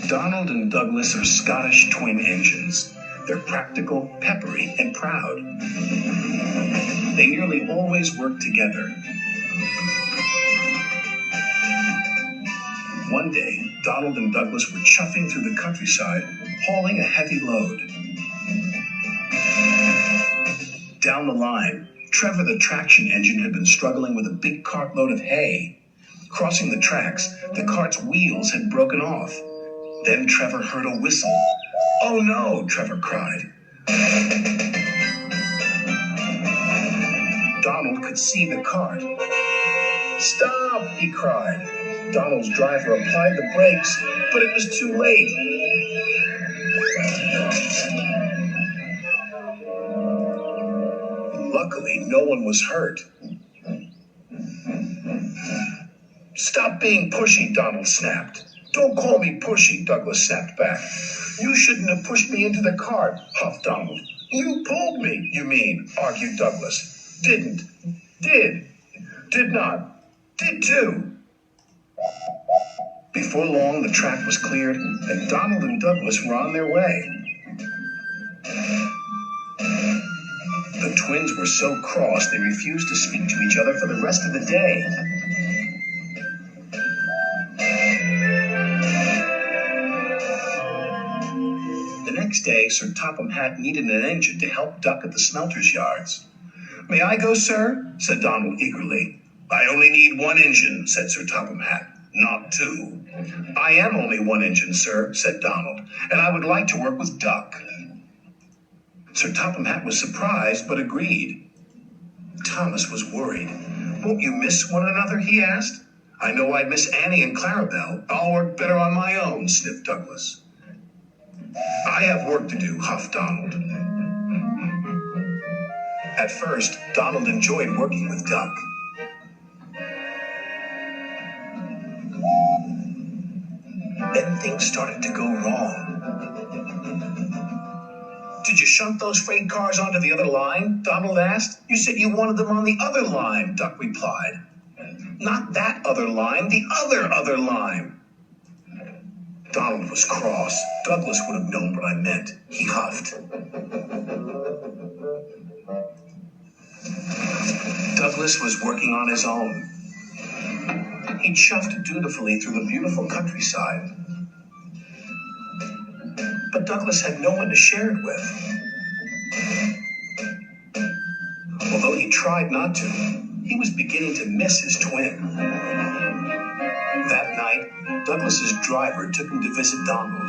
Donald and Douglas are Scottish twin engines. They're practical, peppery, and proud. They nearly always work together. One day, Donald and Douglas were chuffing through the countryside, hauling a heavy load. Down the line, Trevor the traction engine had been struggling with a big cartload of hay. Crossing the tracks, the cart's wheels had broken off. Then Trevor heard a whistle. "Oh no!" Trevor cried. Donald could see the cart. "Stop!" he cried. Donald's driver applied the brakes, but it was too late. Luckily, no one was hurt. "Stop being pushy," Donald snapped. "Don't call me pushy," Douglas snapped back. "You shouldn't have pushed me into the cart," huffed Donald. "You pulled me, you mean," argued Douglas. "Didn't. Did. Did not. Did too." Before long, the track was cleared, and Donald and Douglas were on their way. The twins were so cross they refused to speak to each other for the rest of the day. The next day, Sir Topham Hatt needed an engine to help Duck at the smelter's yards. "May I go, sir?" said Donald eagerly. "I only need one engine," said Sir Topham Hatt, "not two." "I am only one engine, sir," said Donald, "and I would like to work with Duck." Sir Topham Hatt was surprised, but agreed. Thomas was worried. "Won't you miss one another?" he asked. "I know I'd miss Annie and Clarabelle. I'll work better on my own," sniffed Douglas. "I have work to do," huffed Donald. At first, Donald enjoyed working with Duck. Then things started to go wrong. "Did you shunt those freight cars onto the other line?" Donald asked. "You said you wanted them on the other line," Duck replied. "Not that other line, the other line." Donald was cross. Douglas would have known what I meant. He huffed. Douglas was working on his own. He chuffed dutifully through the beautiful countryside. But Douglas had no one to share it with. Although he tried not to, he was beginning to miss his twin. That night, Douglas's driver took him to visit Donald.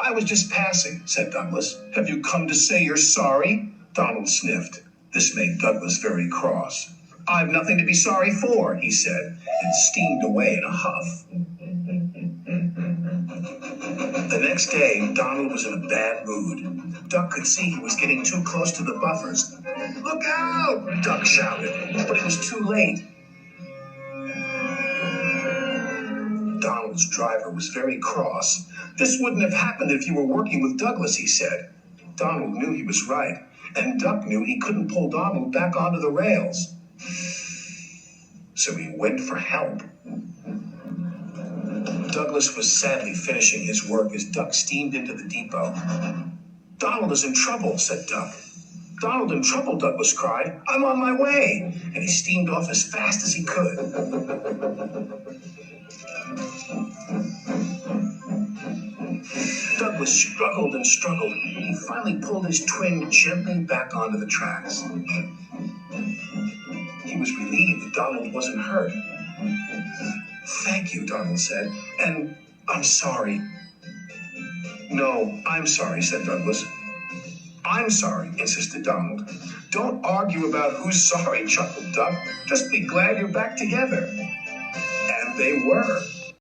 "I was just passing," said Douglas. "Have you come to say you're sorry?" Donald sniffed. This made Douglas very cross. "I've nothing to be sorry for," he said, and steamed away in a huff. The next day, Donald was in a bad mood. Duck could see he was getting too close to the buffers. "Look out!" Duck shouted, but it was too late. Donald's driver was very cross. "This wouldn't have happened if you were working with Douglas," he said. Donald knew he was right, and Duck knew he couldn't pull Donald back onto the rails. So he went for help. Douglas was sadly finishing his work as Duck steamed into the depot. "Donald is in trouble," said Duck. "Donald in trouble," Douglas cried. "I'm on my way." And he steamed off as fast as he could. Douglas struggled and struggled. He finally pulled his twin gently back onto the tracks. He was relieved that Donald wasn't hurt. "Thank you," Donald said, "and I'm sorry." "No, I'm sorry," said Douglas. "I'm sorry," insisted Donald. "Don't argue about who's sorry," chuckled Duck. "Just be glad you're back together." And they were.